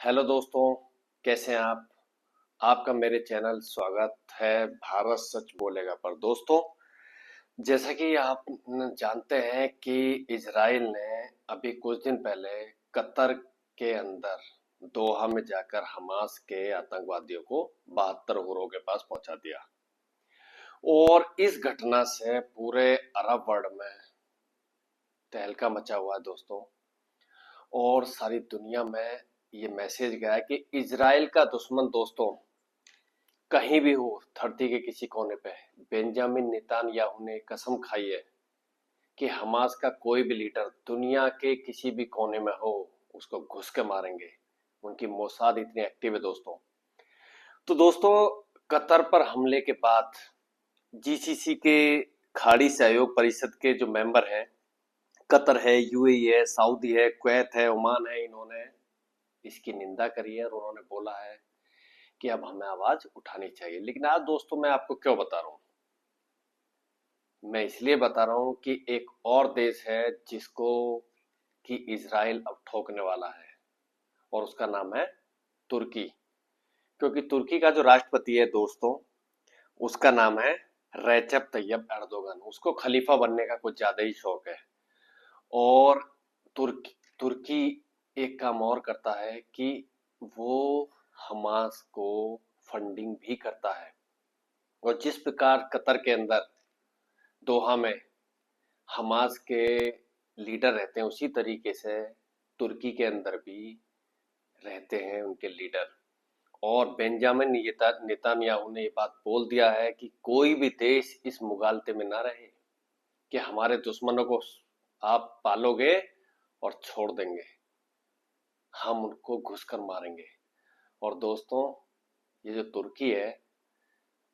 Hello दोस्तों, कैसे हैं आप? आपका मेरे चैनल स्वागत है भारत सच बोलेगा पर। दोस्तों, जैसा कि आप जानते हैं कि इजराइल ने अभी कुछ दिन पहले कतर के अंदर दोहा में जाकर हमास के आतंकवादियों को 72 हुरों के पास पहुंचा दिया। और इस घटना से पूरे अरब वर्ल्ड में तहलका मचा हुआ है दोस्तों। और सारी दुनिया में ये मैसेज गया है कि इजराइल का दुश्मन दोस्तों कहीं भी हो, धरती के किसी कोने पे, बेंजामिन नेतान्याहू ने कसम खाई है कि हमास का कोई भी लीडर दुनिया के किसी भी कोने में हो, उसको घुस के मारेंगे। उनकी मोसाद इतनी एक्टिव है दोस्तों। तो दोस्तों, कतर पर हमले के बाद जीसीसी के खाड़ी सहयोग परिषद के जो मेंबर हैं, कतर है, यूएई है, सऊदी है, कुवैत है, ओमान है, इन्होंने इसकी निंदा करी है और उन्होंने बोला है कि अब हमें आवाज उठानी चाहिए। लेकिन आज दोस्तों मैं आपको क्यों बता रहा हूं? मैं इसलिए बता रहा हूं कि एक और देश है जिसको कि इजराइल अब ठोकने वाला है, और उसका नाम है तुर्की। क्योंकि तुर्की का जो राष्ट्रपति है दोस्तों, उसका नाम है रेचेप तैयब एर्दोगन। उसको खलीफा बनने का कुछ ज्यादा ही शौक है। और तुर्की तुर्की एक काम और करता है कि वो हमास को फंडिंग भी करता है। और जिस प्रकार कतर के अंदर दोहा में हमास के लीडर रहते हैं, उसी तरीके से तुर्की के अंदर भी रहते हैं उनके लीडर। और बेंजामिन नेतान्याहू ने ये बात बोल दिया है कि कोई भी देश इस मुगालते में ना रहे कि हमारे दुश्मनों को आप पालोगे और छोड़ देंगे, हम उनको घुसकर मारेंगे। और दोस्तों, ये जो तुर्की है,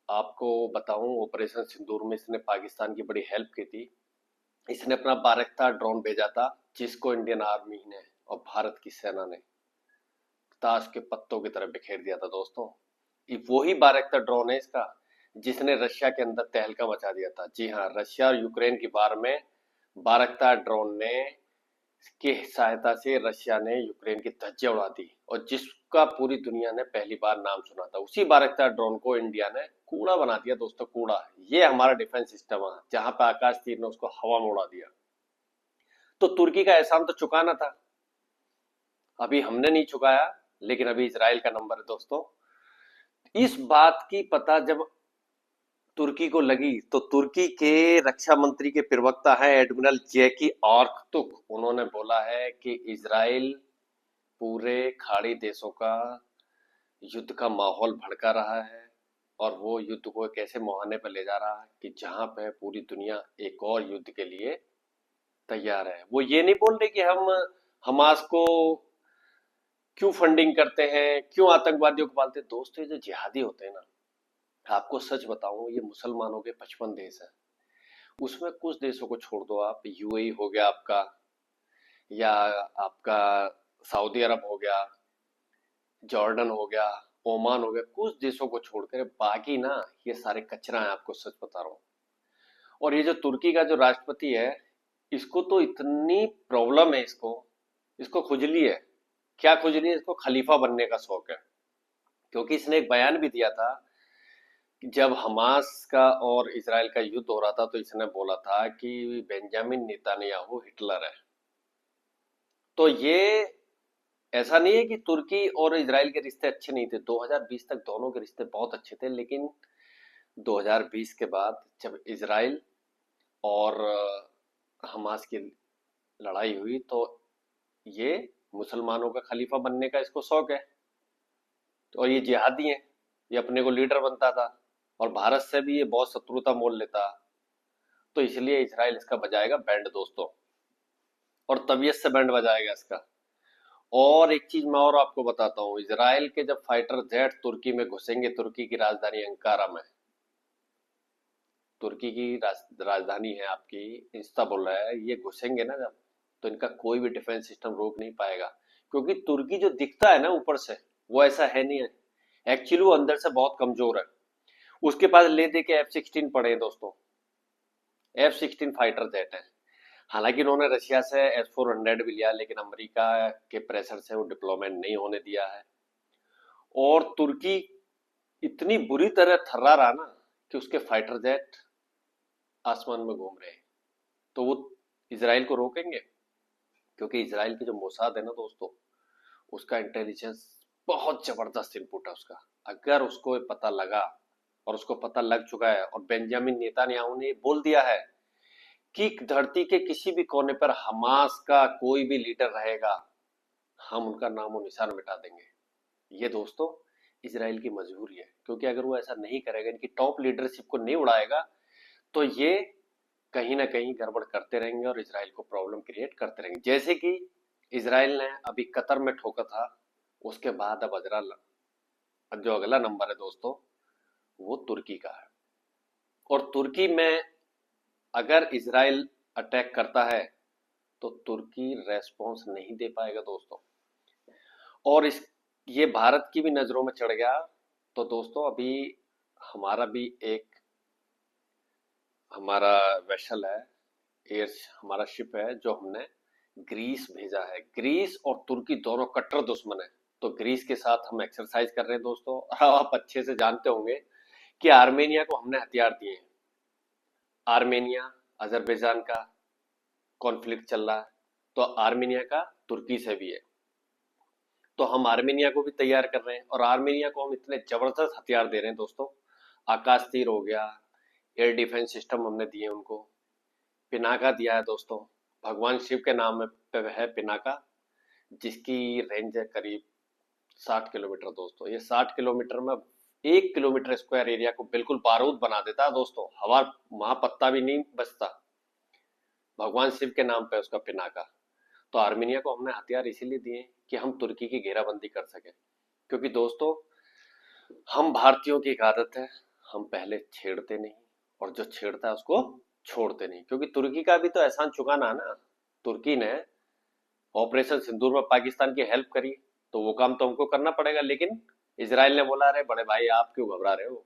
आपको बताऊं, ऑपरेशन सिंदूर में इसने पाकिस्तान की बड़ी हेल्प की थी। इसने अपना बारकता ड्रोन भेजा था, जिसको इंडियन आर्मी ने और भारत की सेना ने ताश के पत्तों की तरह बिखेर दिया था दोस्तों। ये वही बारकता ड्रोन है इसका, जिसने रशिया के अंदर तहलका मचा दिया था। जी हाँ, रशिया और यूक्रेन की वार में बारकता ड्रोन ने की सहायता से रशिया ने यूक्रेन की धज्जियां उड़ा दी, और जिसका पूरी दुनिया ने पहली बार नाम सुना था, उसी बारकता ड्रोन को इंडिया ने कूड़ा बना दिया दोस्तों। कूड़ा, ये हमारा डिफेंस सिस्टम है, जहां पे आकाश तीर ने उसको हवा में उड़ा दिया। तो तुर्की का एहसान तो चुकाना था, अभी हमने नहीं चुकाया, लेकिन अभी इजराइल का नंबर है दोस्तों। इस बात की पता जब तुर्की को लगी, तो तुर्की के रक्षा मंत्री के प्रवक्ता है एडमिरल जैकी आर्कतुक, उन्होंने बोला है कि इजराइल पूरे खाड़ी देशों का युद्ध का माहौल भड़का रहा है, और वो युद्ध को कैसे मुहाने पर ले जा रहा है कि जहां पे पूरी दुनिया एक और युद्ध के लिए तैयार है। वो ये नहीं बोल रहे कि हम हमास को क्यों फंडिंग करते हैं, क्यों आतंकवादियों को पालते हैं। दोस्तों, ये जो जिहादी होते हैं ना, आपको सच बताऊं, ये मुसलमानों के 55 देश हैं। उसमें कुछ देशों को छोड़ दो, आप यूएई हो गया आपका, या आपका सऊदी अरब हो गया, जॉर्डन हो गया, ओमान हो गया, कुछ देशों को छोड़कर बाकी ना, ये सारे कचरा है, आपको सच बता रहा हूँ। और ये जो तुर्की का जो राष्ट्रपति है, इसको तो इतनी प्रॉब्लम है, इसको इसको खुजली है। क्या खुजली है? इसको खलीफा बनने का शौक है। क्योंकि इसने एक बयान भी दिया था कि जब हमास का और इसराइल का युद्ध हो रहा था, तो इसने बोला था कि बेंजामिन नेतान्याहू हिटलर है। तो ये ऐसा नहीं है कि तुर्की और इजराइल के रिश्ते अच्छे नहीं थे। 2020 तक दोनों के रिश्ते बहुत अच्छे थे, लेकिन 2020 के बाद जब इजराइल और हमास की लड़ाई हुई, तो ये मुसलमानों का खलीफा बनने का इसको शौक है। और ये जिहादी है, ये अपने को लीडर बनता था, और भारत से भी ये बहुत शत्रुता मोल लेता। तो इसलिए इजराइल इसका बजाएगा बैंड दोस्तों, और तबीयत से बैंड बजाएगा इसका। और एक चीज मैं और आपको बताता हूँ, इजराइल के जब फाइटर जेट तुर्की में घुसेंगे, तुर्की की राजधानी अंकारा में, तुर्की की राजधानी है आपकी इस्तांबुल है, ये घुसेंगे ना जब, तो इनका कोई भी डिफेंस सिस्टम रोक नहीं पाएगा। क्योंकि तुर्की जो दिखता है ना ऊपर से, वो ऐसा है नहीं है। एक्चुअली वो अंदर से बहुत कमजोर है। उसके पास ले दे के F-16 पड़े हैं दोस्तों, F-16 फाइटर जेट है। हालांकि उन्होंने रशिया से S-400 भी लिया, लेकिन अमेरिका के प्रेशर से वो डिप्लॉयमेंट नहीं होने दिया है। और तुर्की इतनी बुरी तरह थर्रा रहा ना कि उसके फाइटर जेट आसमान में घूम रहे हैं। तो वो इसराइल को रोकेंगे? क्योंकि इसराइल की जो मोसाद है ना दोस्तों, उसका इंटेलिजेंस बहुत जबरदस्त इनपुट है उसका। अगर उसको ये पता लगा, और उसको पता लग चुका है, और बेंजामिन नेतान्याहू ने बोल दिया है कि धरती के किसी भी कोने पर हमास का कोई भी लीडर रहेगा, हम उनका नामो निशान मिटा देंगे। ये दोस्तों इसराइल की मजबूरी है, क्योंकि अगर वो ऐसा नहीं करेगा, इनकी टॉप लीडरशिप को नहीं उड़ाएगा, तो ये कहीं ना कहीं गड़बड़ करते रहेंगे और इसराइल को प्रॉब्लम क्रिएट करते रहेंगे। जैसे कि इसराइल ने अभी कतर में ठोका था, उसके बाद अब जो अगला नंबर है दोस्तों, वो तुर्की का है। और तुर्की में अगर इसराइल अटैक करता है तो तुर्की रेस्पॉन्स नहीं दे पाएगा दोस्तों। और इस ये भारत की भी नजरों में चढ़ गया। तो दोस्तों अभी हमारा भी एक हमारा वेसल है, एयर हमारा शिप है, जो हमने ग्रीस भेजा है। ग्रीस और तुर्की दोनों कट्टर दुश्मन है। तो ग्रीस के साथ हम एक्सरसाइज कर रहे हैं दोस्तों। और आप अच्छे से जानते होंगे कि आर्मेनिया को हमने हथियार दिए हैं। आर्मेनिया अजरबैजान का कॉन्फ्लिक्ट चल रहा है, तो आर्मेनिया का तुर्की से भी है। तो हम आर्मेनिया को भी तैयार कर रहे हैं, और आर्मेनिया को हम इतने जबरदस्त हथियार दे रहे हैं दोस्तों। आकाश तीर हो गया, एयर डिफेंस सिस्टम हमने दिए उनको, पिनाका दिया है दोस्तों। भगवान शिव के नाम पे है पिनाका, जिसकी रेंज है करीब 60 किलोमीटर दोस्तों। ये 60 किलोमीटर में 1 किलोमीटर स्क्वायर एरिया को बिल्कुल बारूद बना देता है दोस्तों। हवा वहां पत्ता भी नहीं बचता। भगवान शिव के नाम पे उसका पिनाका। तो आर्मेनिया को हमने हथियार इसीलिए दिए कि हम तुर्की की घेराबंदी कर सके। क्योंकि दोस्तों हम भारतीयों की एक आदत है, हम पहले छेड़ते नहीं, और जो छेड़ता है उसको छोड़ते नहीं। क्योंकि तुर्की का भी तो एहसान चुकाना है ना। तुर्की ने ऑपरेशन सिंदूर में पाकिस्तान की हेल्प करी, तो वो काम तो हमको करना पड़ेगा। लेकिन इसराइल ने बोला, अरे बड़े भाई आप क्यों घबरा रहे हो,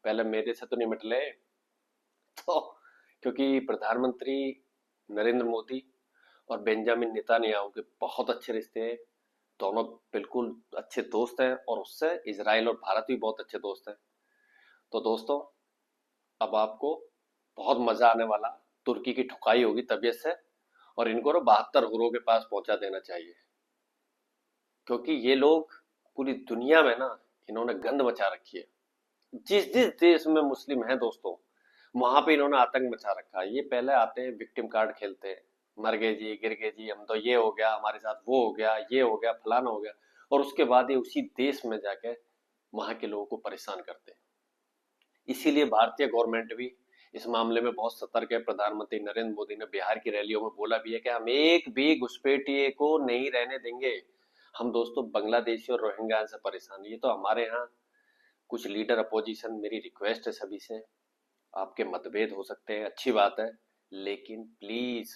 पहले मेरे से तो निमट ले। तो क्योंकि प्रधानमंत्री नरेंद्र मोदी और बेंजामिन नेतान्याहू के बहुत अच्छे रिश्ते हैं। दोनों बिल्कुल अच्छे दोस्त हैं, और उससे इसराइल और भारत भी बहुत अच्छे दोस्त हैं। तो दोस्तों अब आपको बहुत मजा आने वाला। तुर्की की ठुकाई होगी तबीयत से, और इनको ना 72 हुरों के पास पहुंचा देना चाहिए। क्योंकि ये लोग पूरी दुनिया में ना, इन्होंने गंद मचा रखी है। जिस जिस देश में मुस्लिम हैं दोस्तों, वहां पे इन्होंने आतंक मचा रखा है। ये पहले आते हैं, विक्टिम कार्ड खेलते हैं, मर गए जी, गिर गए जी, हम तो ये हो गया हमारे साथ, वो हो गया, ये हो गया, फलाना हो गया। और उसके बाद ये उसी देश में जाके वहां के लोगों को परेशान करते हैं। इसीलिए भारतीय गवर्नमेंट भी इस मामले में बहुत सतर्क है। प्रधानमंत्री नरेंद्र मोदी ने बिहार की रैलियों में बोला भी है कि हम एक भी घुसपैठिए को नहीं रहने देंगे। हम दोस्तों बांग्लादेशी और रोहिंग्या से परेशान हैं। ये तो हमारे यहाँ कुछ लीडर अपोजिशन, मेरी रिक्वेस्ट है सभी से, आपके मतभेद हो सकते हैं, अच्छी बात है, लेकिन प्लीज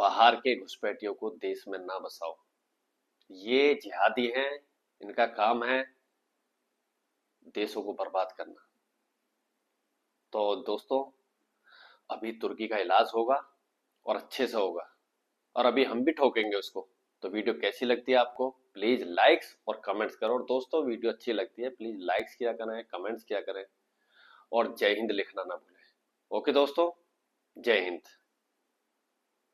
बाहर के घुसपैठियों को देश में ना बसाओ। ये जिहादी हैं, इनका काम है देशों को बर्बाद करना। तो दोस्तों अभी तुर्की का इलाज होगा, और अच्छे से होगा, और अभी हम भी ठोकेंगे उसको। तो वीडियो कैसी लगती है आपको, प्लीज लाइक्स और कमेंट्स करो। और दोस्तों वीडियो अच्छी लगती है, प्लीज लाइक्स किया करें, कमेंट्स किया करें, और जय हिंद लिखना ना भूलें। ओके दोस्तों, जय हिंद।